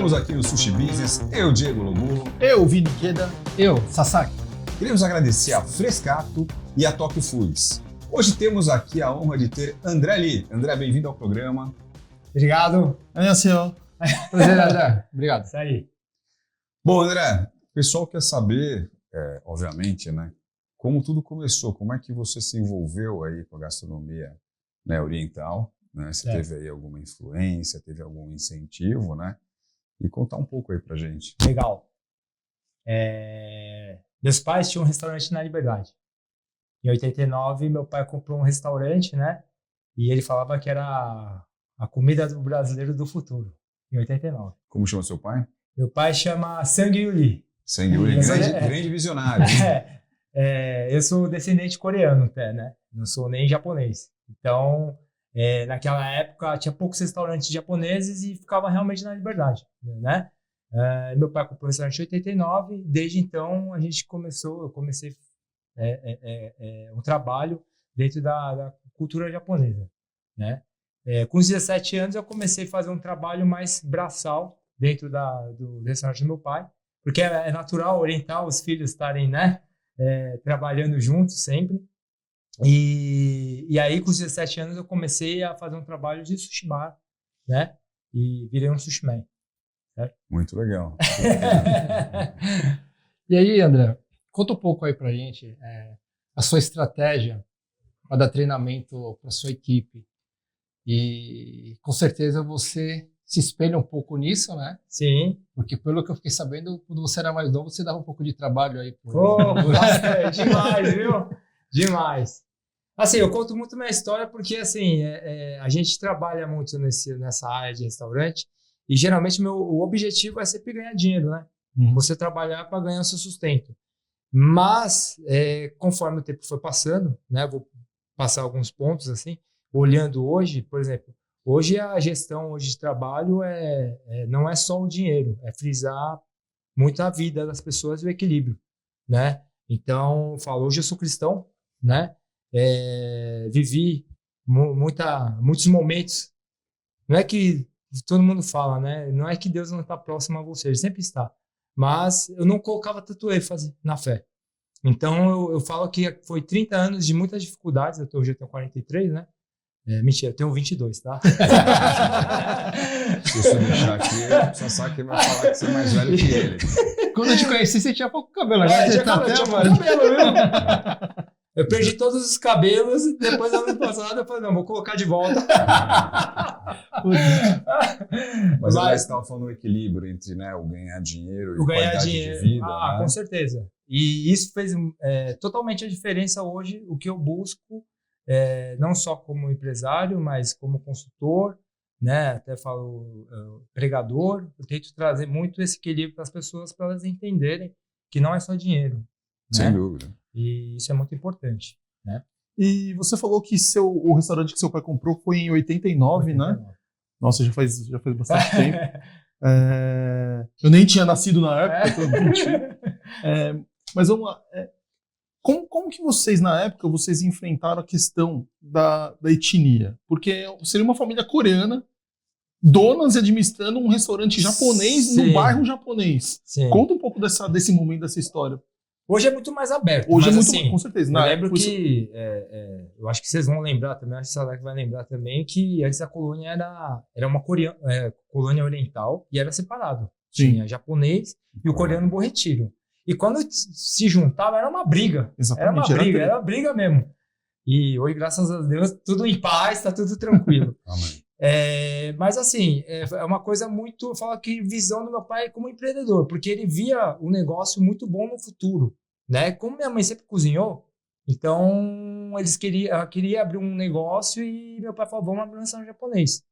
Estamos aqui no Sushi Business, eu, Diego Lobulo. Eu, Vini Queda. Eu, Sasaki. Queremos agradecer a Frescato e a Tokyo Foods. Hoje temos aqui a honra de ter André Lee. André, bem-vindo ao programa. Obrigado. Annyeonghaseyo. Prazer, André. Obrigado. Isso aí. Bom, André, o pessoal quer saber, obviamente, né, como tudo começou, como é que você se envolveu aí com a gastronomia, né, oriental, né? Você teve aí alguma influência, teve algum incentivo, né? E contar um pouco aí pra gente. Legal. Meus pais tinham um restaurante na Liberdade. Em 89, meu pai comprou um restaurante, né? E ele falava que era a comida do brasileiro do futuro. Em 89. Como chama seu pai? Meu pai chama Sang Yuli. Sang Yuli, grande visionário. Eu sou descendente coreano até, né? Não sou nem japonês. Então, naquela época, tinha poucos restaurantes japoneses e ficava realmente na Liberdade, né? Meu pai comprou o restaurante em 89. Desde então, eu comecei um trabalho dentro da cultura japonesa, né? Com os 17 anos, eu comecei a fazer um trabalho mais braçal dentro do restaurante do meu pai, porque é natural orientar os filhos estarem, né, trabalhando juntos sempre. E aí, com os 17 anos, eu comecei a fazer um trabalho de sushi bar, né? E virei um sushi man. Certo? Muito legal. E aí, André, conta um pouco aí pra gente a sua estratégia para dar treinamento para sua equipe. E com certeza você se espelha um pouco nisso, né? Sim. Porque pelo que eu fiquei sabendo, quando você era mais novo, você dava um pouco de trabalho aí. Demais, viu? Demais. Assim, eu conto muito minha história porque, assim, a gente trabalha muito nessa área de restaurante e, geralmente, o objetivo é sempre ganhar dinheiro, né? Você trabalhar para ganhar o seu sustento. Mas, conforme o tempo foi passando, né? Vou passar alguns pontos, assim, olhando hoje, por exemplo, hoje a gestão hoje de trabalho não é só o dinheiro, é frisar muito a vida das pessoas e o equilíbrio, né? Então, eu falo, hoje eu sou cristão, né? Vivi muitos momentos. Não é que todo mundo fala, né? Não é que Deus não está próximo a você, Ele sempre está. Mas eu não colocava tanto ênfase na fé. Então, eu falo que foi 30 anos de muitas dificuldades. Hoje eu tenho 43, né? Mentira, eu tenho 22, tá? Se você deixar aqui, o Sasaki vai falar que você é mais velho que ele. Quando eu te conheci, você tinha pouco cabelo. Agora você tá até pouco cabelo, viu? Eu perdi todos os cabelos e depois, ano passado, eu falei, não, vou colocar de volta. Mas você estava falando o equilíbrio entre, né, o ganhar dinheiro e o ganhar qualidade dinheiro. de vida. Né? Com certeza. E isso fez totalmente a diferença hoje, o que eu busco, não só como empresário, mas como consultor, né? Até falo pregador. Eu tento trazer muito esse equilíbrio para as pessoas, para elas entenderem que não é só dinheiro. Sem né? dúvida. E isso é muito importante, né? E você falou que o restaurante que seu pai comprou foi em 89, né? Nossa, já faz bastante tempo. Eu nem tinha nascido na época. Mas vamos lá. Como que vocês, na época, enfrentaram a questão da etnia? Porque seria uma família coreana, donas administrando um restaurante japonês no bairro japonês. Sim. Conta um pouco desse momento, dessa história. Hoje é muito mais aberto. Hoje mas, é muito assim, mais, com certeza. Eu lembro que, eu acho que vocês vão lembrar também, acho que o Sadek vai lembrar também, que antes a colônia era uma colônia oriental e era separado. Sim. Tinha japonês e o coreano Bom Retiro. E quando se juntava, era uma briga. Exatamente. Era uma briga mesmo. E hoje, graças a Deus, tudo em paz, tá tudo tranquilo. Amém. Mas assim, é uma coisa muito, eu falo que visão do meu pai como empreendedor, porque ele via um negócio muito bom no futuro, né? Como minha mãe sempre cozinhou, então ela queria abrir um negócio e meu pai falou, vamos abrir um restaurante japonês.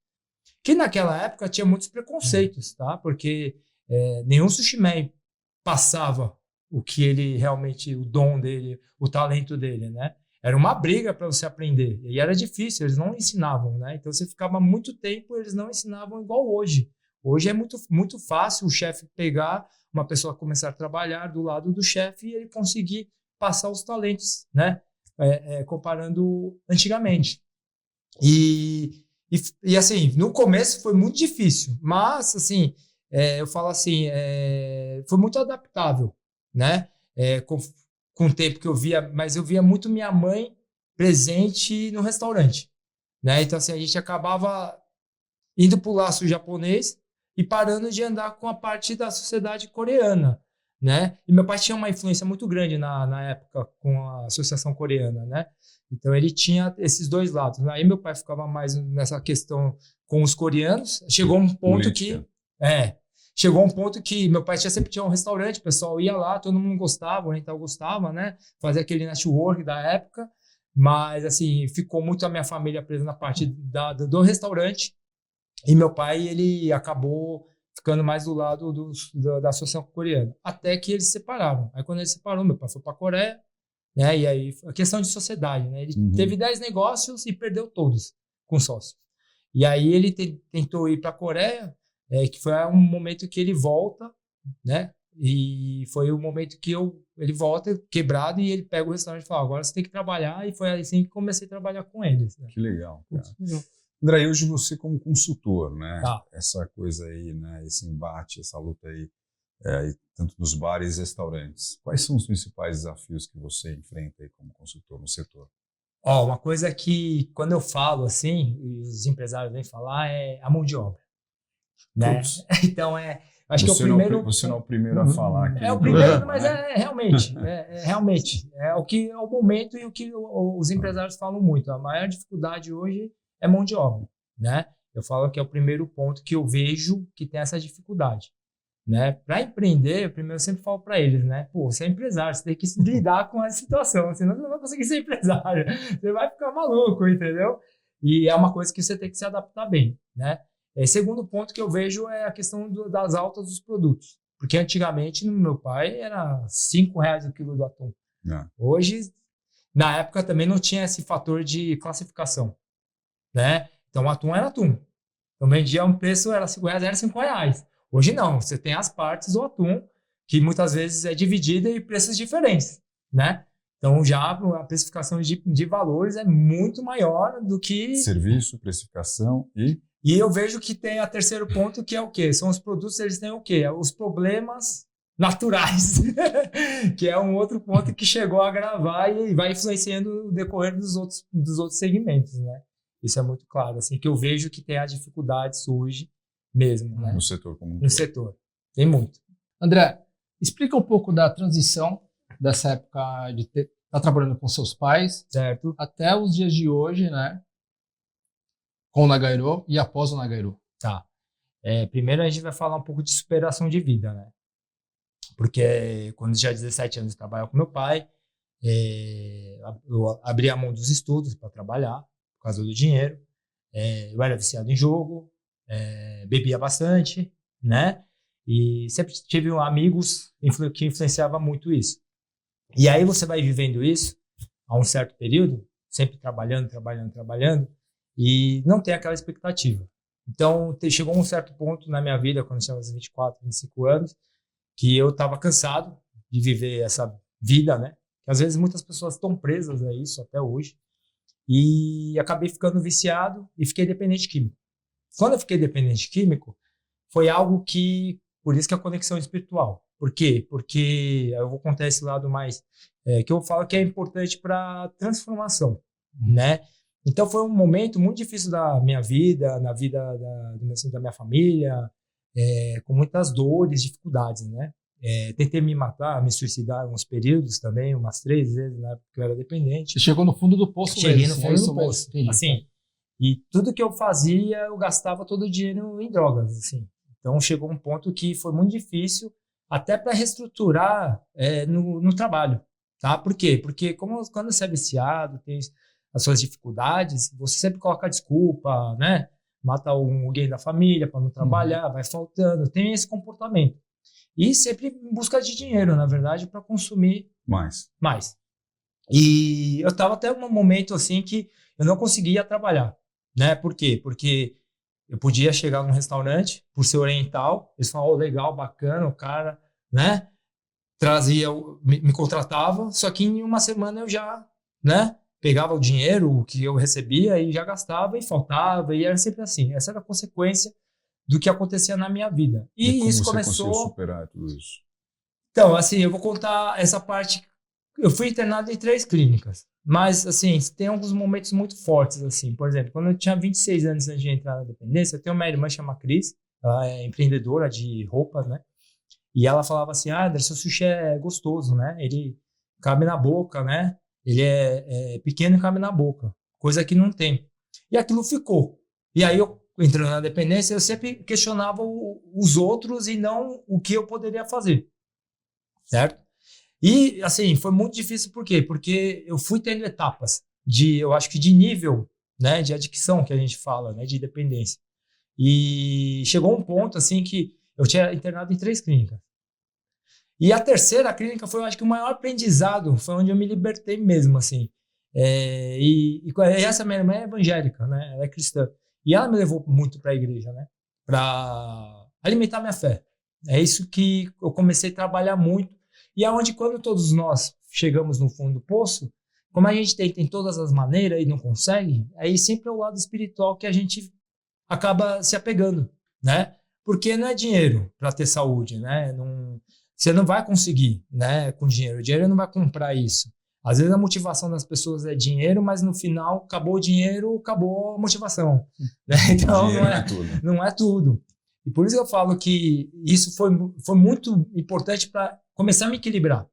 Que naquela época tinha muitos preconceitos, tá? Porque nenhum sushi man passava o que ele realmente, o dom dele, o talento dele, né? Era uma briga para você aprender. E era difícil, eles não ensinavam, né? Então você ficava muito tempo, eles não ensinavam igual hoje. Hoje é muito, muito fácil o chefe pegar uma pessoa, começar a trabalhar do lado do chefe e ele conseguir passar os talentos, né? Comparando antigamente. E assim, no começo foi muito difícil, mas assim, eu falo assim, foi muito adaptável, né? Com o tempo que eu via, mas eu via muito minha mãe presente no restaurante, né? Então, assim, a gente acabava indo para o laço japonês e parando de andar com a parte da sociedade coreana, né? E meu pai tinha uma influência muito grande na época com a Associação Coreana, né? Então, ele tinha esses dois lados. Aí meu pai ficava mais nessa questão com os coreanos. Chegou um ponto que meu pai sempre tinha um restaurante, o pessoal ia lá, todo mundo gostava, o oriental gostava, né? Fazer aquele network da época, mas assim, ficou muito a minha família presa na parte do restaurante, e meu pai, ele acabou ficando mais do lado da Associação Coreana, até que eles se separaram. Aí quando ele se separou, meu pai foi para a Coreia, né? E aí, a questão de sociedade, né? Ele teve 10 negócios e perdeu todos com sócio. E aí ele tentou ir para a Coreia, que foi um momento que ele volta, né? E foi o momento que ele volta quebrado e ele pega o restaurante e fala, agora você tem que trabalhar, e foi assim que comecei a trabalhar com eles. Né? Que legal, cara. André, hoje você como consultor, né? Essa coisa aí, né? Esse embate, essa luta aí, tanto nos bares e restaurantes. Quais são os principais desafios que você enfrenta aí como consultor no setor? Uma coisa que, quando eu falo assim, e os empresários vêm falar, é a mão de obra. Né? Então, acho que é o primeiro... Você não é o primeiro a falar aqui. É o primeiro, mas realmente. Realmente. É o momento e o que os empresários falam muito. A maior dificuldade hoje é mão de obra. Né? Eu falo que é o primeiro ponto que eu vejo que tem essa dificuldade. Né? Para empreender, primeiro eu sempre falo para eles, né? Pô, você é empresário, você tem que lidar com essa situação, senão você não vai conseguir ser empresário, você vai ficar maluco, entendeu? E é uma coisa que você tem que se adaptar bem, né? Segundo ponto que eu vejo é a questão das altas dos produtos, porque antigamente no meu pai era R$5 o quilo do atum. Hoje, na época também não tinha esse fator de classificação, né? Então o atum era atum, então vendia um preço, era R$5, era R$5. Hoje não, você tem as partes do atum, que muitas vezes é dividida em preços diferentes, né? Então já a precificação de valores é muito maior do que... Serviço, precificação e... E eu vejo que tem a terceiro ponto, que é o quê? São os produtos, eles têm o quê? Os problemas naturais, que é um outro ponto que chegou a agravar e vai influenciando o decorrer dos outros segmentos, né? Isso é muito claro, assim, que eu vejo que tem a dificuldade surge mesmo, né? No setor como um todo. No setor. Tem muito. André, explica um pouco da transição dessa época de estar trabalhando com seus pais, certo, até os dias de hoje, né? Com o Nagairô e após o Nagairô. Tá. Primeiro a gente vai falar um pouco de superação de vida, né? Porque quando eu tinha 17 anos eu trabalhava com meu pai, eu abri a mão dos estudos para trabalhar, por causa do dinheiro. Eu era viciado em jogo, bebia bastante, né? E sempre tive amigos que influenciavam muito isso. E aí você vai vivendo isso a um certo período, sempre trabalhando, e não tem aquela expectativa. Então, chegou um certo ponto na minha vida, quando eu tinha uns 24, 25 anos, que eu estava cansado de viver essa vida, né? Que às vezes muitas pessoas estão presas a isso até hoje. E acabei ficando viciado e fiquei dependente químico. Quando eu fiquei dependente químico, foi algo que... Por isso que a conexão espiritual. Por quê? Porque eu vou contar esse lado mais... que eu falo que é importante para transformação, né? Então foi um momento muito difícil da minha vida, na vida da minha família, com muitas dores, dificuldades, né? Tentei me matar, me suicidar em uns períodos também, umas 3 vezes, né? Porque eu era dependente. Você chegou no fundo do poço Cheguei mesmo. no fundo do poço, assim. E tudo que eu fazia, eu gastava todo o dinheiro em drogas, assim. Então chegou um ponto que foi muito difícil, até para reestruturar no trabalho, tá? Por quê? Porque quando você é viciado, tem as suas dificuldades, você sempre coloca desculpa, né? Mata alguém da família para não trabalhar, vai faltando, tem esse comportamento. E sempre em busca de dinheiro, na verdade, para consumir mais. E eu estava até um momento assim que eu não conseguia trabalhar, né? Por quê? Porque eu podia chegar num restaurante, por ser oriental, eles falavam, legal, bacana, o cara, né? Me contratava, só que em uma semana eu já, né? Pegava o dinheiro que eu recebia e já gastava e faltava, e era sempre assim. Essa era a consequência do que acontecia na minha vida. E como isso você começou... conseguiu superar tudo isso? Então, assim, eu vou contar essa parte. Eu fui internado em 3 clínicas, mas, assim, tem alguns momentos muito fortes, assim. Por exemplo, quando eu tinha 26 anos antes de entrar na dependência, eu tenho uma irmã chamada Cris, ela é empreendedora de roupas, né? E ela falava assim, Anderson, o sushi é gostoso, né? Ele cabe na boca, né? Ele é pequeno e cabe na boca, coisa que não tem. E aquilo ficou. E aí, eu entrando na dependência, eu sempre questionava os outros e não o que eu poderia fazer. Certo? E, assim, foi muito difícil, por quê? Porque eu fui tendo etapas eu acho que de nível, né, de adicção, que a gente fala, né, de dependência. E chegou um ponto, assim, que eu tinha internado em 3 clínicas. E a terceira clínica foi, eu acho que o maior aprendizado, foi onde eu me libertei mesmo, assim. E essa minha irmã é evangélica, né, ela é cristã. E ela me levou muito para a igreja, né, para alimentar minha fé. É isso que eu comecei a trabalhar muito. E é onde, quando todos nós chegamos no fundo do poço, como a gente tenta em todas as maneiras e não consegue, aí sempre é o lado espiritual que a gente acaba se apegando, né? Porque não é dinheiro para ter saúde, né? Você não vai conseguir, né, com dinheiro. O dinheiro não vai comprar isso. Às vezes a motivação das pessoas é dinheiro, mas no final acabou o dinheiro, acabou a motivação. Né? Então não é tudo. E por isso eu falo que isso foi muito importante para começar a me equilibrar,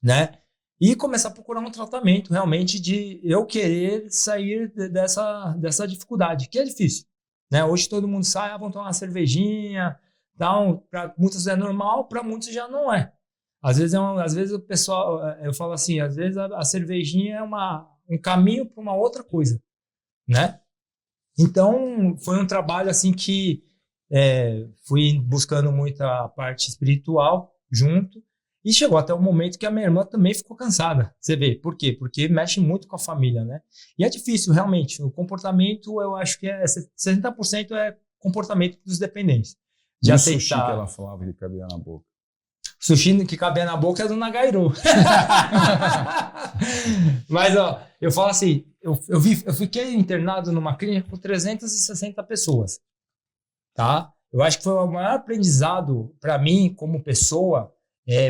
né? E começar a procurar um tratamento realmente de eu querer sair dessa dificuldade, que é difícil, né? Hoje todo mundo sai, vão tomar uma cervejinha, então, para muitos é normal, para muitos já não é. Às vezes o pessoal, eu falo assim, às vezes a cervejinha é um caminho para uma outra coisa, né? Então, foi um trabalho assim que fui buscando muita parte espiritual junto e chegou até o momento que a minha irmã também ficou cansada. Você vê, por quê? Porque mexe muito com a família, né? E é difícil, realmente. O comportamento, eu acho que 60% é comportamento dos dependentes. De e aceitar. O sushi que ela falava que cabia na boca? Sushi que cabia na boca é do Nagairu. Mas, ó, eu falo assim, eu fiquei internado numa clínica com 360 pessoas. Tá? Eu acho que foi o maior aprendizado para mim, como pessoa,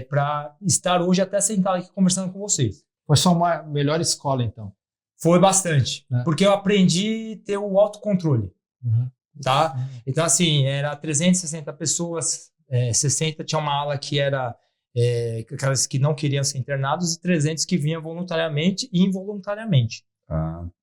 para estar hoje até sentado aqui conversando com vocês. Foi sua melhor escola, então? Foi bastante, porque eu aprendi a ter o autocontrole. Uhum. Tá? Então, assim, era 360 pessoas, 60 tinha uma ala que era aquelas que não queriam ser internados e 300 que vinham voluntariamente e involuntariamente.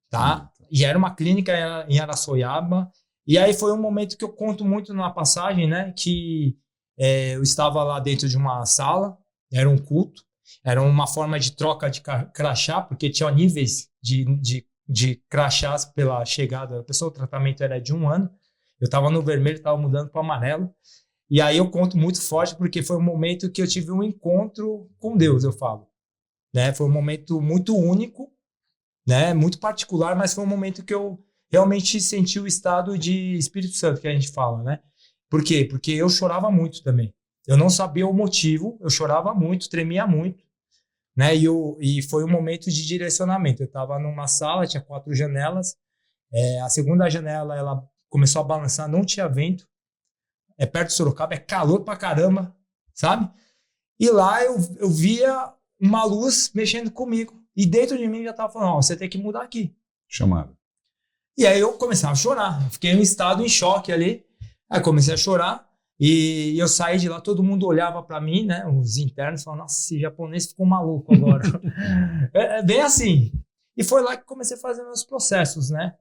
Tá? E era uma clínica em Araçoiaba. E aí foi um momento que eu conto muito numa passagem, né? Que eu estava lá dentro de uma sala, era um culto, era uma forma de troca de crachá, porque tinha níveis de crachás pela chegada da pessoa, o tratamento era de 1 ano. Eu estava no vermelho, estava mudando para o amarelo. E aí eu conto muito forte, porque foi um momento que eu tive um encontro com Deus, eu falo. Né? Foi um momento muito único, né? Muito particular, mas foi um momento que eu realmente senti o estado de Espírito Santo que a gente fala, né? Por quê? Porque eu chorava muito também. Eu não sabia o motivo, eu chorava muito, tremia muito, né? E foi um momento de direcionamento. Eu estava numa sala, tinha 4 janelas. A segunda janela, ela começou a balançar, não tinha vento. É perto de Sorocaba, é calor pra caramba, sabe? E lá eu via uma luz mexendo comigo. E dentro de mim já estava falando, você tem que mudar aqui. Chamado. E aí eu comecei a chorar. Fiquei em um estado em choque ali. Aí comecei a chorar. E eu saí de lá, todo mundo olhava para mim, né? Os internos falavam, nossa, esse japonês ficou maluco agora. É bem assim. E foi lá que comecei a fazer meus processos, né?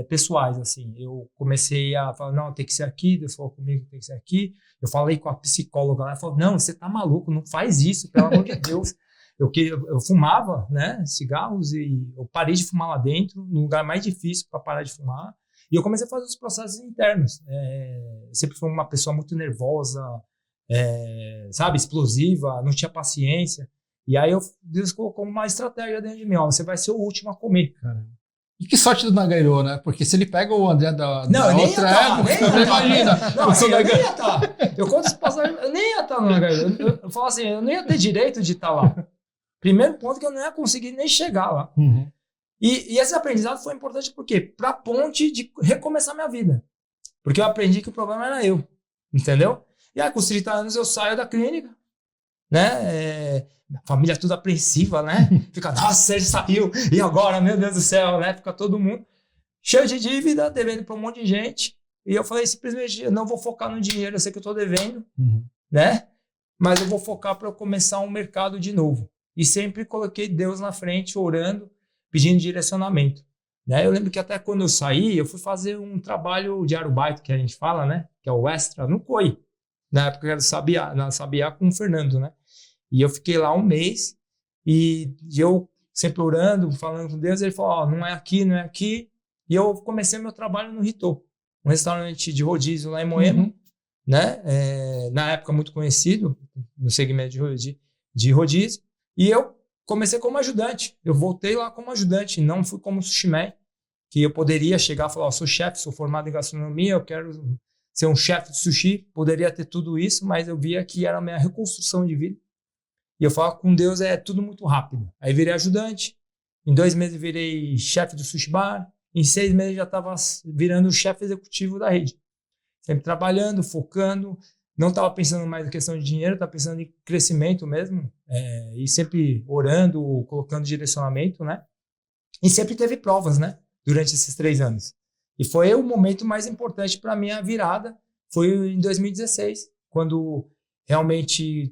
Pessoais, assim. Eu comecei a falar, não, tem que ser aqui. Deus falou comigo, tem que ser aqui. Eu falei com a psicóloga lá, ela falou, não, você tá maluco, não faz isso, pelo amor de Deus. Eu fumava, né, cigarros, e eu parei de fumar lá dentro, no lugar mais difícil para parar de fumar. E eu comecei a fazer os processos internos. Eu sempre fui uma pessoa muito nervosa, sabe, explosiva, não tinha paciência. E aí Deus colocou uma estratégia dentro de mim, ó, você vai ser o último a comer. Caramba. E que sorte do Nagairu, né? Porque se ele pega o André da outra época, imagina. Eu nem ia estar. Eu conto essa passagem, eu nem ia estar no Nagairu. Eu falo assim, eu não ia ter direito de estar lá. Primeiro ponto que eu não ia conseguir nem chegar lá. Uhum. E esse aprendizado foi importante por quê? Para a ponte de recomeçar minha vida. Porque eu aprendi que o problema era eu, entendeu? E aí, com os 30 anos, eu saio da clínica, né? Família tudo apreensiva, né? Fica, nossa, ele saiu, e agora, meu Deus do céu, né? Fica todo mundo cheio de dívida, devendo para um monte de gente. E eu falei, simplesmente, eu não vou focar no dinheiro, eu sei que eu tô devendo, né? Mas eu vou focar para eu começar um mercado de novo. E sempre coloquei Deus na frente, orando, pedindo direcionamento. Né? Eu lembro que até quando eu saí, eu fui fazer um trabalho de arubaito, que a gente fala, né? Que é o extra, no COI. Na época eu era na Sabiá com o Fernando, né? E eu fiquei lá um mês e eu sempre orando, falando com Deus. Ele falou, não é aqui, não é aqui. E eu comecei meu trabalho no Ritô, um restaurante de rodízio lá em Moema, né? Na época muito conhecido no segmento de rodízio. E eu comecei como ajudante. Eu voltei lá como ajudante, não fui como sushi man, que eu poderia chegar e falar, sou chefe, sou formado em gastronomia, eu quero ser um chefe de sushi. Poderia ter tudo isso, mas eu via que era a minha reconstrução de vida. E eu falava, com Deus é tudo muito rápido. Aí virei ajudante, em 2 meses virei chefe do sushi bar, em 6 meses já estava virando o chefe executivo da rede. Sempre trabalhando, focando, não estava pensando mais em questão de dinheiro, estava pensando em crescimento mesmo, e sempre orando, colocando direcionamento, né? E sempre teve provas, né? Durante esses 3 anos. E foi o momento mais importante para a minha virada, foi em 2016, quando realmente...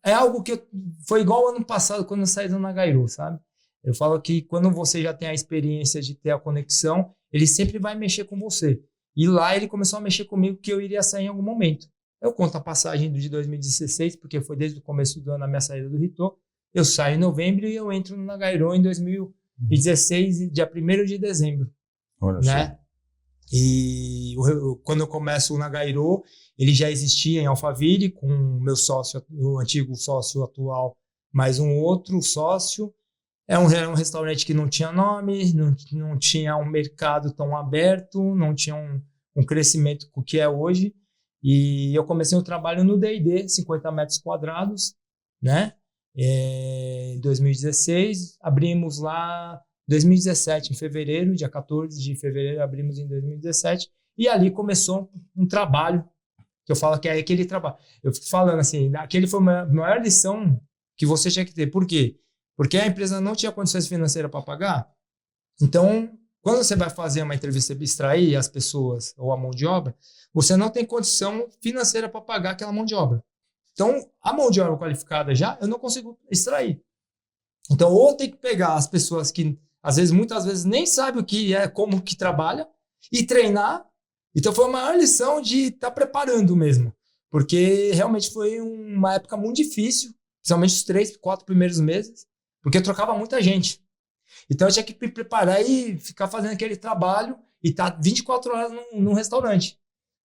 É algo que foi igual ao ano passado, quando eu saí do Nagairu, sabe? Eu falo que quando você já tem a experiência de ter a conexão, ele sempre vai mexer com você. E lá ele começou a mexer comigo que eu iria sair em algum momento. Eu conto a passagem de 2016, porque foi desde o começo do ano a minha saída do Ritô. Eu saio em novembro e eu entro no Nagairu em 2016, dia 1º de dezembro. Olha né? só. E quando eu começo o Nagairu, ele já existia em Alphaville, com o meu sócio, o antigo sócio atual, mais um outro sócio. Era um restaurante que não tinha nome, não tinha um mercado tão aberto, não tinha um crescimento com o que é hoje. E eu comecei o trabalho no D&D, 50 metros quadrados, né? Em 2016, abrimos lá, 2017, em fevereiro, dia 14 de fevereiro, abrimos em 2017. E ali começou um trabalho, que eu falo que é aquele trabalho. Eu fico falando assim, aquele foi a maior lição que você tinha que ter. Por quê? Porque a empresa não tinha condições financeiras para pagar. Então, quando você vai fazer uma entrevista e extrair as pessoas ou a mão de obra, você não tem condição financeira para pagar aquela mão de obra. Então, a mão de obra qualificada já, eu não consigo extrair. Então, ou tem que pegar as pessoas que, às vezes, muitas vezes, nem sabem o que é, como que trabalha, e treinar. Então, foi a maior lição de estar preparando mesmo. Porque realmente foi uma época muito difícil, principalmente os 3, 4 primeiros meses, porque eu trocava muita gente. Então, eu tinha que me preparar e ficar fazendo aquele trabalho e estar 24 horas num restaurante,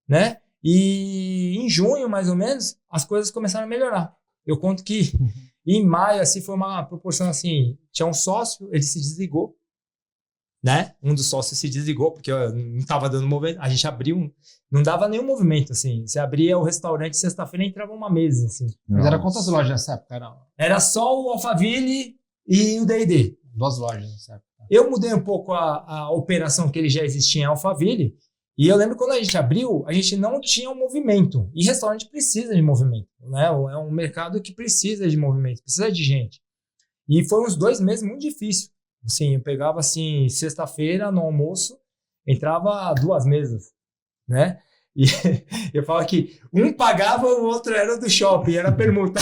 né? E em junho, mais ou menos, as coisas começaram a melhorar. Eu conto que em maio, assim, foi uma proporção assim, tinha um sócio, ele se desligou, né? Um dos sócios se desligou, porque não estava dando movimento. A gente abriu, não dava nenhum movimento, assim. Você abria o restaurante, sexta-feira entrava uma mesa, assim. Mas era quantas lojas nessa época? Era só o Alphaville e o D&D. 2 lojas nessa época. Eu mudei um pouco a operação que ele já existia em Alphaville, e eu lembro quando a gente abriu, a gente não tinha um movimento. E restaurante precisa de movimento, né? É um mercado que precisa de movimento, precisa de gente. E foi uns 2 meses muito difícil. Assim, eu pegava assim, sexta-feira no almoço, entrava 2 mesas, né? E eu falo que um pagava, o outro era do shopping, era permuta.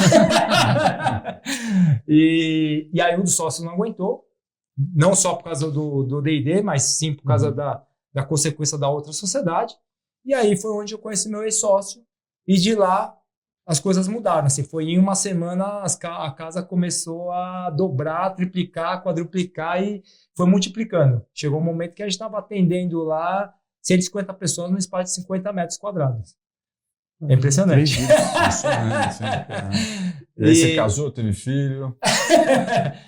e aí o do sócio não aguentou, não só por causa do D&D, mas sim por causa da consequência da outra sociedade. E aí foi onde eu conheci meu ex-sócio, e de lá as coisas mudaram. Assim, foi em uma semana a casa começou a dobrar, triplicar, quadruplicar e foi multiplicando. Chegou um momento que a gente estava atendendo lá 150 pessoas no espaço de 50 metros quadrados. É impressionante. Impressionante. E aí você casou, teve filho?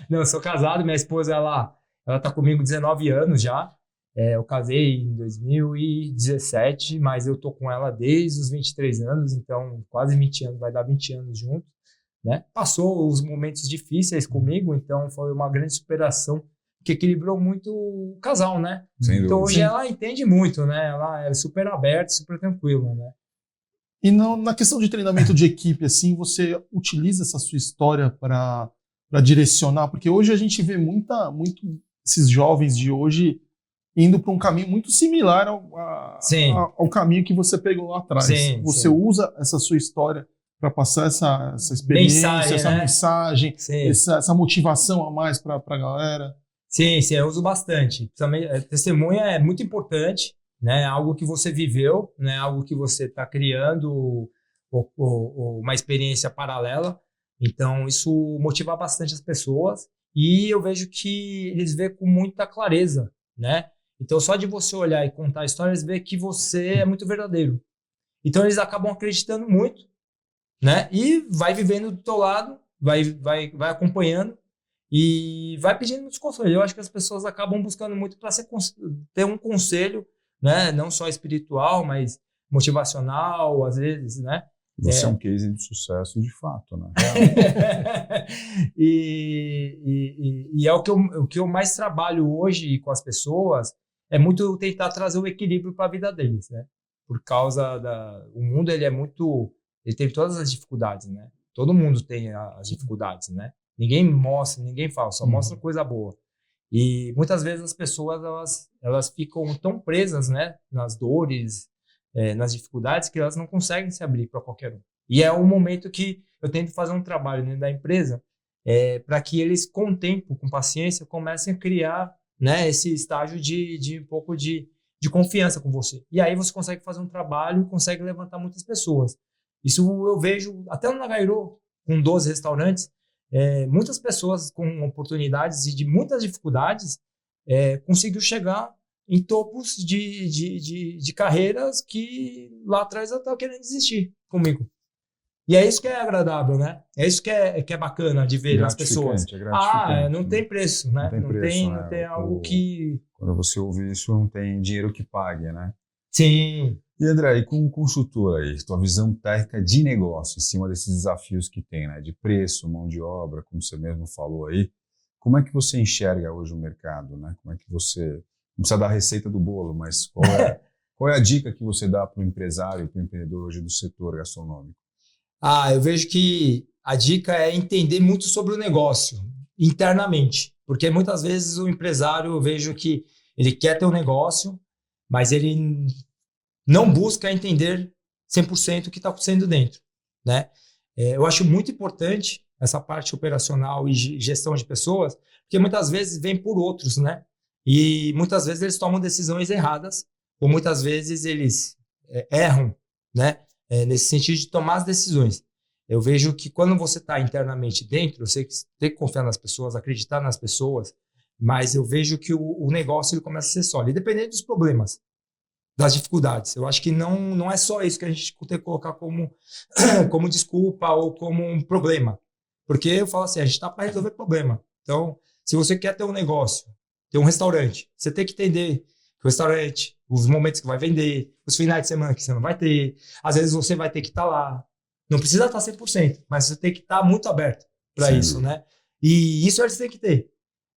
Não, eu sou casado, minha esposa, ela tá comigo 19 anos já. Eu casei em 2017, mas eu tô com ela desde os 23 anos, então quase 20 anos, vai dar 20 anos junto, né? Passou os momentos difíceis comigo, então foi uma grande superação que equilibrou muito o casal, né? Sem Então dúvida. hoje ela entende muito, né? Ela é super aberta, super tranquila, né? E na questão de treinamento de equipe, assim, você utiliza essa sua história para direcionar? Porque hoje a gente vê muito esses jovens de hoje indo para um caminho muito similar Sim. ao caminho que você pegou lá atrás. Sim, Você sim. usa essa sua história para passar essa experiência, Mensagem, essa né? mensagem, Sim. essa motivação a mais para a galera? Sim, eu uso bastante. Também, testemunha é muito importante, né? Algo que você viveu, né? Algo que você está criando uma experiência paralela. Então, isso motiva bastante as pessoas e eu vejo que eles veem com muita clareza, né? Então, só de você olhar e contar a história, eles veem que você é muito verdadeiro. Então, eles acabam acreditando muito, né? E vai vivendo do teu lado, vai acompanhando e vai pedindo muitos conselhos. Eu acho que as pessoas acabam buscando muito para ter um conselho, né? Não só espiritual, mas motivacional, às vezes, né? Você é um case de sucesso de fato, né? E é o que eu mais trabalho hoje com as pessoas, é muito tentar trazer o equilíbrio para a vida deles, né? Por causa o mundo, ele tem todas as dificuldades, né? Todo mundo tem as dificuldades, né? Ninguém mostra, ninguém fala, só mostra coisa boa. E muitas vezes as pessoas, elas ficam tão presas, né? Nas dores, nas dificuldades, que elas não conseguem se abrir para qualquer um. E é o momento que eu tento fazer um trabalho dentro da empresa para que eles, com o tempo, com paciência, comecem a criar, né, esse estágio de um pouco de confiança com você. E aí você consegue fazer um trabalho e consegue levantar muitas pessoas. Isso eu vejo até no Nagairô, com 12 restaurantes, muitas pessoas com oportunidades e de muitas dificuldades conseguiu chegar em topos de carreiras que lá atrás eu estava querendo desistir comigo. E é isso que é agradável, né? É isso que é bacana de ver nas pessoas. É gratificante, Não tem preço, né? Não tem algo que... Quando você ouve isso, não tem dinheiro que pague, né? Sim. E André, e como consultor aí, tua visão técnica de negócio em cima desses desafios que tem, né? De preço, mão de obra, como você mesmo falou aí, como é que você enxerga hoje o mercado, né? Como é que você... Não precisa dar a receita do bolo, mas qual é a dica que você dá para o empresário, para o empreendedor hoje do setor gastronômico? Eu vejo que a dica é entender muito sobre o negócio, internamente. Porque muitas vezes o empresário, eu vejo que ele quer ter um negócio, mas ele não busca entender 100% o que está acontecendo dentro, né? Eu acho muito importante essa parte operacional e gestão de pessoas, porque muitas vezes vem por outros, né? E muitas vezes eles tomam decisões erradas, ou muitas vezes eles erram, né? Nesse sentido de tomar as decisões. Eu vejo que quando você está internamente dentro, você tem que confiar nas pessoas, acreditar nas pessoas, mas eu vejo que o negócio ele começa a ser sólido, independente dos problemas, das dificuldades. Eu acho que não é só isso que a gente tem que colocar como desculpa ou como um problema. Porque eu falo assim, a gente está para resolver problema. Então, se você quer ter um negócio, ter um restaurante, você tem que entender que o restaurante, os momentos que vai vender, os finais de semana que você não vai ter, às vezes você vai ter que estar lá. Não precisa estar 100%, mas você tem que estar muito aberto para isso, né? E isso eles têm que ter.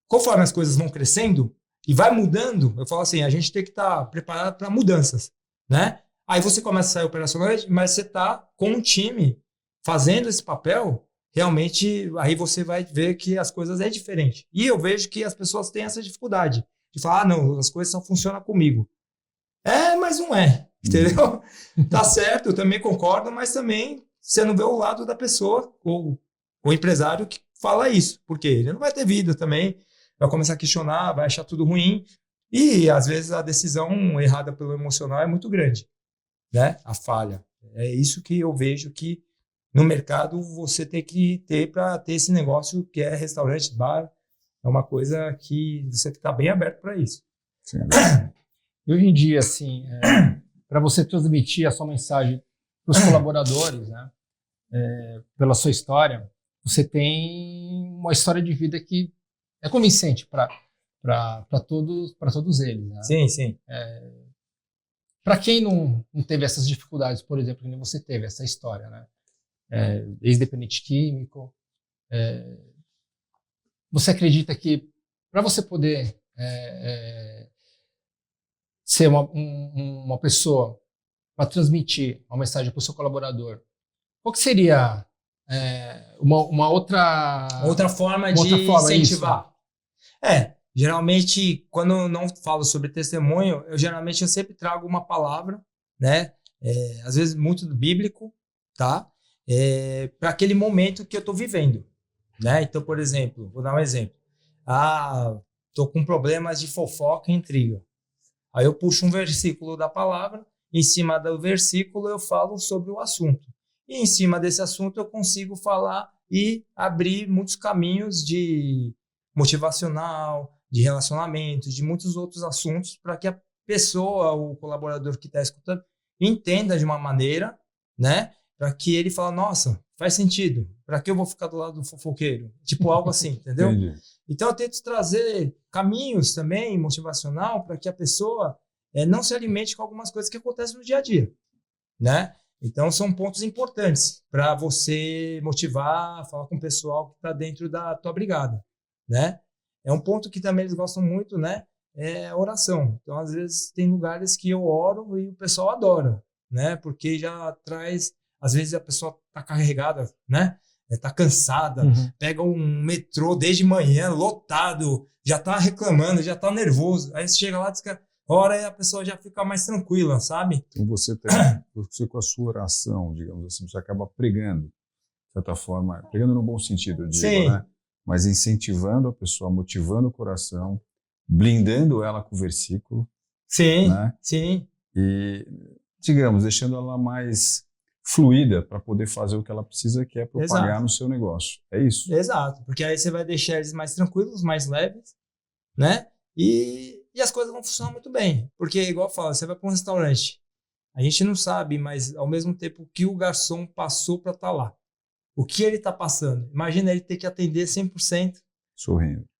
Conforme as coisas vão crescendo e vai mudando, eu falo assim, a gente tem que estar preparado para mudanças, né? Aí você começa a sair operacionalmente, mas você está com um time fazendo esse papel, realmente, aí você vai ver que as coisas é diferente. E eu vejo que as pessoas têm essa dificuldade de falar, não, as coisas só funcionam comigo. Mas não é, entendeu? Tá certo, eu também concordo, mas também você não vê o lado da pessoa, ou o empresário que fala isso, porque ele não vai ter vida também, vai começar a questionar, vai achar tudo ruim, e às vezes a decisão errada pelo emocional é muito grande, né? A falha. É isso que eu vejo que no mercado você tem que ter para ter esse negócio que é restaurante, bar, é uma coisa que você tem que estar bem aberto para isso. Sim. E hoje em dia, assim, para você transmitir a sua mensagem para os colaboradores, né, pela sua história, você tem uma história de vida que é convincente para todos eles. Né? Sim, sim. Para quem não teve essas dificuldades, por exemplo, que você teve essa história, né? Ex-dependente químico, você acredita que para você poder ser uma pessoa para transmitir uma mensagem para o seu colaborador, qual que seria uma outra forma uma de outra forma, incentivar? Geralmente, quando eu não falo sobre testemunho, eu sempre trago uma palavra, né? Às vezes muito do bíblico, tá? Para aquele momento que eu estou vivendo, né? Então, por exemplo, vou dar um exemplo. Estou com problemas de fofoca e intriga. Aí eu puxo um versículo da palavra, em cima do versículo eu falo sobre o assunto. E em cima desse assunto eu consigo falar e abrir muitos caminhos de motivacional, de relacionamento, de muitos outros assuntos para que a pessoa, o colaborador que está escutando, entenda de uma maneira, né? Para que ele fale, nossa, faz sentido. Para que eu vou ficar do lado do fofoqueiro? Tipo algo assim, entendeu? Entendi. Então eu tento trazer caminhos também motivacional para que a pessoa não se alimente com algumas coisas que acontecem no dia a dia, né? Então são pontos importantes para você motivar, falar com o pessoal que está dentro da tua brigada, né? É um ponto que também eles gostam muito, né? É a oração. Então às vezes tem lugares que eu oro e o pessoal adora, né? Porque já traz, às vezes a pessoa está carregada, né? Está cansada, pega um metrô desde manhã, lotado, já está reclamando, já está nervoso. Aí você chega lá, ora e a pessoa já fica mais tranquila, sabe? Então você com a sua oração, digamos assim, você acaba pregando, de certa forma, pregando no bom sentido, eu digo, Sim. né? Mas incentivando a pessoa, motivando o coração, blindando ela com o versículo. Sim, né? sim. E, digamos, deixando ela mais fluida para poder fazer o que ela precisa, que é propagar Exato. no seu negócio. É isso? Exato, porque aí você vai deixar eles mais tranquilos, mais leves, né? E as coisas vão funcionar muito bem. Porque, igual eu falo, você vai para um restaurante, a gente não sabe, mas ao mesmo tempo o que o garçom passou para estar lá. O que ele está passando. Imagina ele ter que atender 100%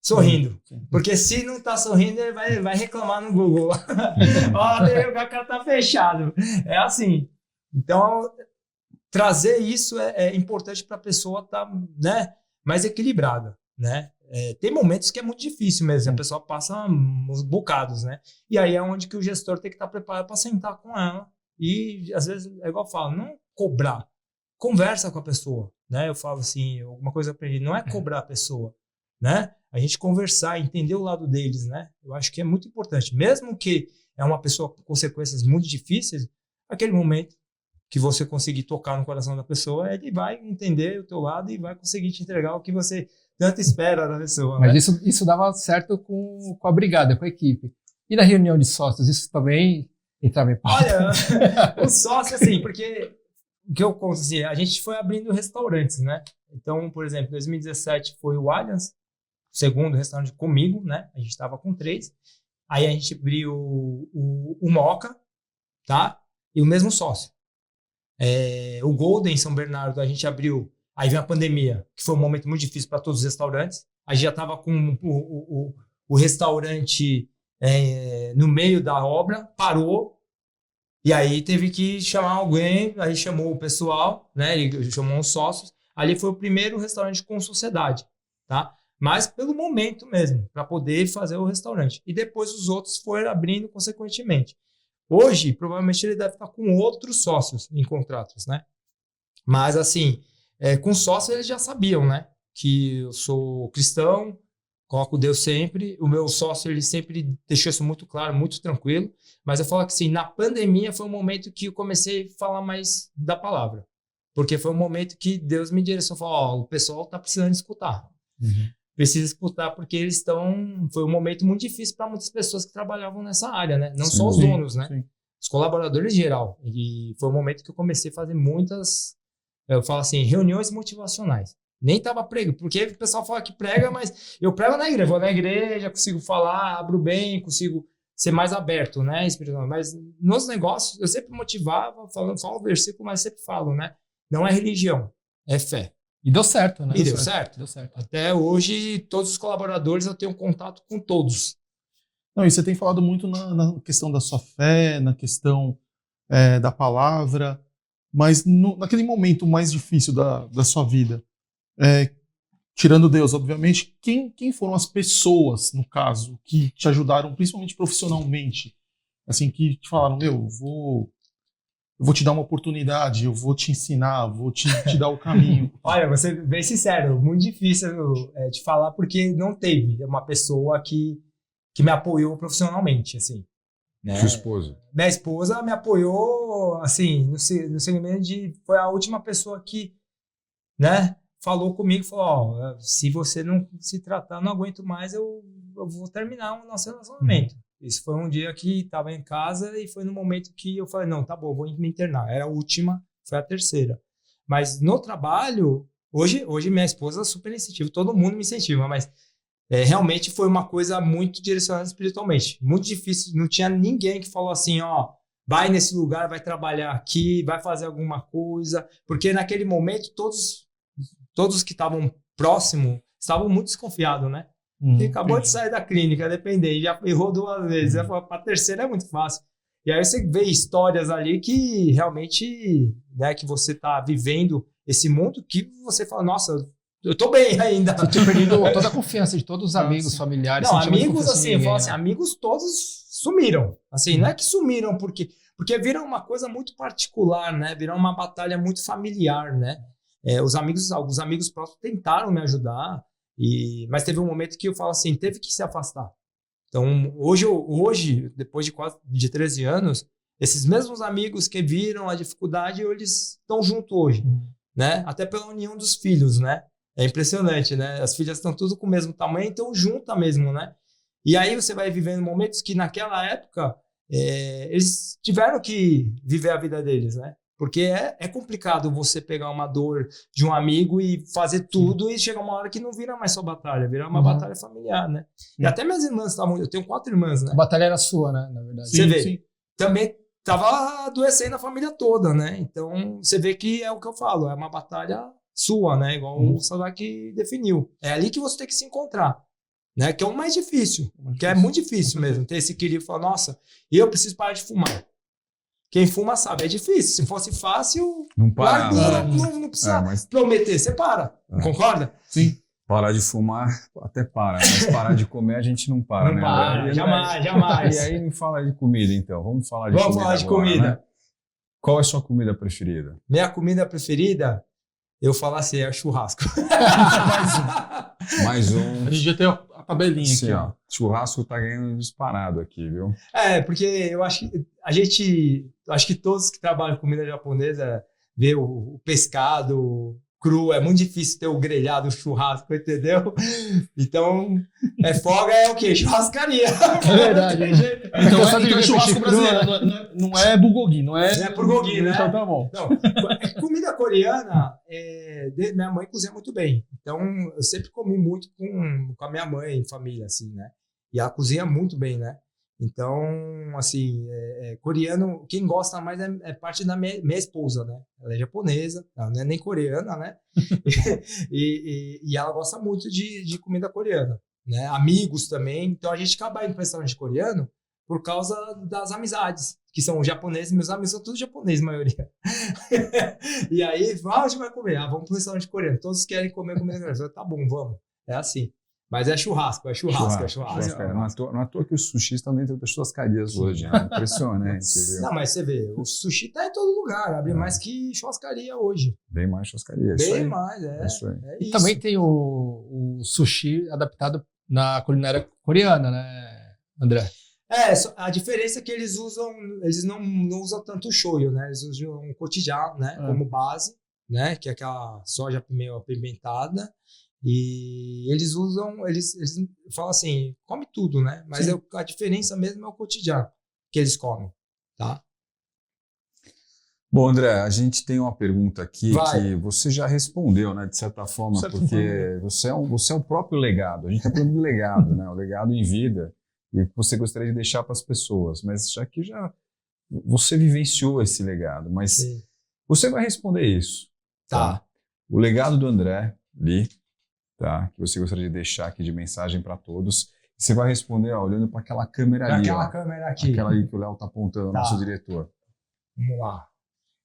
Sorrindo. Porque se não está sorrindo, ele vai reclamar no Google. O cara tá fechado. É assim. Então, trazer isso é importante para a pessoa estar, né, mais equilibrada, né? Tem momentos que é muito difícil mesmo, a pessoa passa uns bocados, né? E aí é onde que o gestor tem que estar preparado para sentar com ela e, às vezes, é igual eu falo, não cobrar, conversa com a pessoa, né? Eu falo assim, alguma coisa para ele, não é cobrar a pessoa, né? A gente conversar, entender o lado deles, né? Eu acho que é muito importante, mesmo que é uma pessoa com consequências muito difíceis, aquele momento que você conseguir tocar no coração da pessoa, ele vai entender o teu lado e vai conseguir te entregar o que você tanto espera da pessoa. Mas né? isso dava certo com a brigada, com a equipe. E na reunião de sócios, isso também entrava em pauta? Olha, o sócio, assim, porque o que eu conto, assim, a gente foi abrindo restaurantes, né? Então, por exemplo, em 2017 foi o Allianz, o segundo restaurante comigo, né? A gente estava com 3. Aí a gente abriu o Moca, tá? E o mesmo sócio. O Golden, em São Bernardo, a gente abriu. Aí veio a pandemia, que foi um momento muito difícil para todos os restaurantes. A gente já estava com o restaurante no meio da obra, parou. E aí teve que chamar alguém, aí chamou o pessoal, né? Ele chamou uns sócios. Ali foi o primeiro restaurante com sociedade, tá? Mas pelo momento mesmo, para poder fazer o restaurante. E depois os outros foram abrindo consequentemente. Hoje, provavelmente ele deve estar com outros sócios em contratos, né? Mas assim, com sócios eles já sabiam, né? Que eu sou cristão, coloco Deus sempre. O meu sócio, ele sempre deixou isso muito claro, muito tranquilo. Mas eu falo que assim, na pandemia foi um momento que eu comecei a falar mais da palavra. Porque foi um momento que Deus me direcionou, falou, o pessoal está precisando escutar. Precisa escutar porque eles estão... Foi um momento muito difícil para muitas pessoas que trabalhavam nessa área, né? Não só os donos, né? Sim. Os colaboradores em geral. E foi um momento que eu comecei a fazer muitas, eu falo assim, reuniões motivacionais. Nem estava prego, porque o pessoal fala que prega, mas eu prego na igreja, vou na igreja, consigo falar, abro bem, consigo ser mais aberto, né, espiritual. Mas nos negócios, eu sempre motivava, falo o versículo, mas sempre falo, né? Não é religião, é fé. E deu certo, né? E deu certo. Deu certo. Até hoje, todos os colaboradores, eu tenho contato com todos. Não, e você tem falado muito na questão da sua fé, na questão da palavra, mas naquele momento mais difícil da sua vida, tirando Deus, obviamente, quem foram as pessoas, no caso, que te ajudaram, principalmente profissionalmente? Assim, que te falaram, eu vou te dar uma oportunidade, eu vou te ensinar, vou te dar o caminho. Olha, vou ser bem sincero, muito difícil de falar, porque não teve uma pessoa que me apoiou profissionalmente, assim. Né? Sua esposa. Minha esposa me apoiou, assim, no segmento de... Foi a última pessoa que, né, falou comigo, falou, ó, se você não se tratar, não aguento mais, eu vou terminar o nosso relacionamento. Isso foi um dia que estava em casa e foi no momento que eu falei, não, tá bom, vou me internar. Era a última, foi a terceira. Mas no trabalho, hoje minha esposa é super incentiva, todo mundo me incentiva, mas realmente foi uma coisa muito direcionada espiritualmente. Muito difícil, não tinha ninguém que falou assim, ó, vai nesse lugar, vai trabalhar aqui, vai fazer alguma coisa, porque naquele momento todos que estavam próximos estavam muito desconfiados, né? Ele acabou de sair da clínica, dependente, já errou 2 vezes. A terceira é muito fácil. E aí você vê histórias ali que realmente, né, que você está vivendo esse mundo que você fala, nossa, eu tô bem ainda. Você tinha perdido toda a confiança de todos os amigos, familiares. Não, você tinha muita amigos, confiança em assim, eu ninguém, falo né? assim, amigos todos sumiram. Assim, não é que sumiram porque viram uma coisa muito particular, né? Virou uma batalha muito familiar, né? Alguns amigos próximos tentaram me ajudar, mas teve um momento que eu falo assim, teve que se afastar. Então, hoje, depois de 13 anos, esses mesmos amigos que viram a dificuldade, eles estão juntos hoje, né? Até pela união dos filhos, né? É impressionante, né? As filhas estão tudo com o mesmo tamanho, então junta mesmo, né? E aí você vai vivendo momentos que naquela época eles tiveram que viver a vida deles, né? Porque é complicado você pegar uma dor de um amigo e fazer tudo e chega uma hora que não vira mais só batalha, vira uma batalha familiar, né? E até minhas irmãs estavam... Eu tenho 4 irmãs, né? A batalha era sua, né? Na verdade. Você vê. Também tava adoecendo a família toda, né? Então, você vê que é o que eu falo, é uma batalha sua, né? Igual o Sadak definiu. É ali que você tem que se encontrar, né? Que é o mais difícil, que é muito difícil mesmo, ter esse equilíbrio e falar, nossa, eu preciso parar de fumar. Quem fuma sabe, é difícil. Se fosse fácil, não para. Não precisa prometer, você para. Concorda? Sim. Parar de fumar até para, mas parar de comer a gente não para, não né? Para, jamais. E aí me fala de comida, então. Vamos falar de comida agora, né? Qual é a sua comida preferida? Minha comida preferida, eu falo assim, é churrasco. Mais um. A gente já tem a tabelinha Sim, aqui, ó. Churrasco tá ganhando disparado aqui, viu? Porque eu acho que acho que todos que trabalham com comida japonesa vê o pescado cru, é muito difícil ter o grelhado, o churrasco, entendeu? Então, folga é o quê? Churrascaria. É verdade. Então é churrasco brasileiro, não é bulgogi, não é bulgogi, né? Então tá bom. Não, comida coreana, minha mãe cozinha muito bem. Então, eu sempre comi muito com a minha mãe, em família, assim, né? E ela cozinha muito bem, né? Então, assim, coreano, quem gosta mais é parte da minha esposa, né? Ela é japonesa, ela não é nem coreana, né? e ela gosta muito de comida coreana, né? Amigos também. Então, a gente acaba indo para restaurante coreano por causa das amizades, que são japoneses. Meus amigos são todos japoneses, a maioria. E aí, a gente vai comer. Vamos para o restaurante coreano. Todos querem comer comida coreana. Tá bom, vamos. É assim. Mas é churrasco. Não é à toa que o sushi está dentro das churrascarias hoje. É impressionante. Viu? Não, mas você vê, o sushi está em todo lugar. Abre mais que churrascaria hoje. Bem mais churrascaria. Bem mais, Isso aí. E também tem o sushi adaptado na culinária coreana, né, André? A diferença é que eles não usam tanto o shoyu, né? Eles usam um gochujang, né? Como base, né? Que é aquela soja meio apimentada. E eles falam assim, come tudo, né? Mas a diferença mesmo é o gochujang que eles comem, tá? Bom, André, a gente tem uma pergunta aqui que você já respondeu, né? De certa forma, porque você é o próprio legado. A gente está falando de legado, né? O legado em vida e que você gostaria de deixar para as pessoas. Mas já que você vivenciou esse legado, mas você vai responder isso. Tá? O legado do André Lee, tá? Que você gostaria de deixar aqui de mensagem para todos. Você vai responder olhando para aquela câmera ali. Aquela câmera aqui. Aquela aí que o Léo está apontando, nosso diretor. Vamos lá.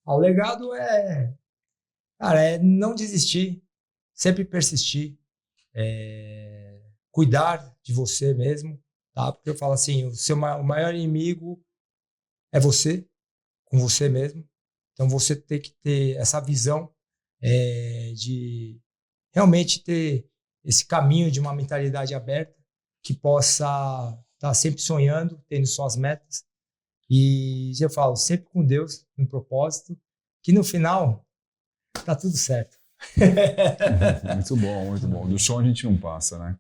O legado é não desistir, sempre persistir, cuidar de você mesmo, tá? Porque eu falo assim, o maior inimigo é você, com você mesmo. Então você tem que ter essa visão de realmente ter esse caminho de uma mentalidade aberta, que possa estar sempre sonhando, tendo suas metas. E eu falo, sempre com Deus, no propósito, que no final tá tudo certo. Muito bom, muito bom. Do som a gente não passa, né?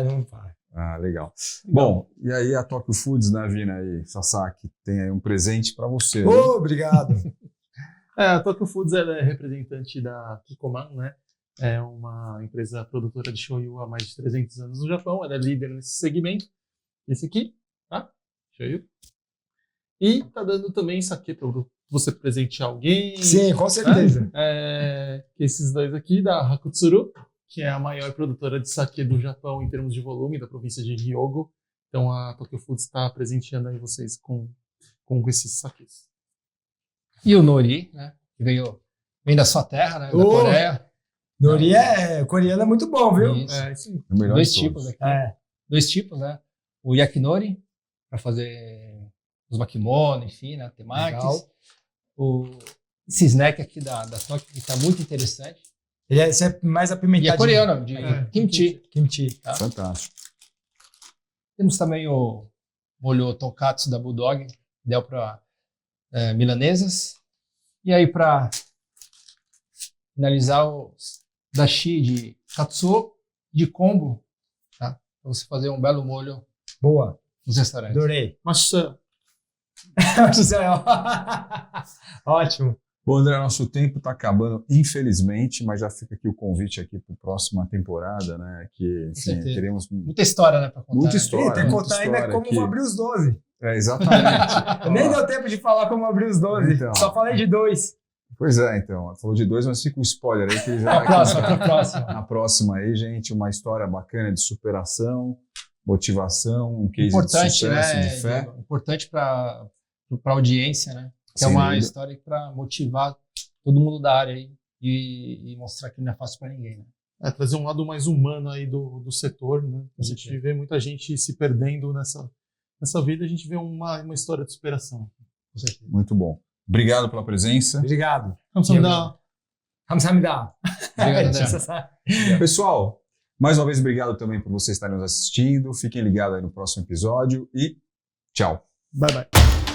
Não para. Ah, legal. Bom, e aí a Tokyo Foods, né, Vina aí, Sasaki, tem aí um presente para você. Né? Obrigado. A Tokyo Foods ela é representante da Kikkoman, né? É uma empresa produtora de shoyu há mais de 300 anos no Japão. Ela é líder nesse segmento. Esse aqui, tá? Shoyu. E tá dando também saquê para você presentear alguém. Sim, com certeza. Esses dois aqui, da Hakutsuru, que é a maior produtora de saquê do Japão em termos de volume, da província de Hyogo. Então a Tokyo Foods está presenteando aí vocês com esses saquês. E o Nori, né? Que vem da sua terra, né? Da Coreia. Nori coreano é muito bom, viu? Isso. Isso aí. O melhor Dois de tipos todos. aqui. Dois tipos, né? O yakinori, para fazer os makimono, enfim, né? Temakis. Esse snack aqui da Tokyo, que está muito interessante. Esse é mais apimentadinho. E é coreano, de kimchi. Kimchi. Tá? Fantástico. Temos também o molho tonkatsu da Bulldog, ideal para milanesas. E aí, para finalizar, o dashi de katsuo de kombu, tá? Para você fazer um belo molho Boa. nos restaurantes. Adorei. Maçã. Ótimo. Bom, André, nosso tempo está acabando, infelizmente, mas já fica aqui o convite aqui para a próxima temporada, né? Que, enfim, certeza. teremos Muita história, né, para contar. muita né? história. Tem que muita contar ainda história como aqui. abrir os 12. Exatamente. Nem deu tempo de falar como abrir os 12. Então. Só falei de 2. Pois é, então. Falou de 2, mas fica um spoiler aí que ele já vai Próxima, contar. pra próxima. Na próxima aí, gente, uma história bacana de superação, motivação, um case de Importante, sucesso, né? de fé. Diego? Importante para a audiência, né? Que é Sem uma dúvida. história para motivar todo mundo da área aí e mostrar que não é fácil para ninguém, né? Trazer um lado mais humano aí do setor, né? A gente vê muita gente se perdendo nessa vida, a gente vê uma história de superação. Com certeza. Muito bom. Obrigado pela presença. Obrigado. Kamsahamnida. Kamsahamnida. Obrigado, André. Pessoal, mais uma vez, obrigado também por vocês estarem nos assistindo. Fiquem ligados aí no próximo episódio e tchau. Bye, bye.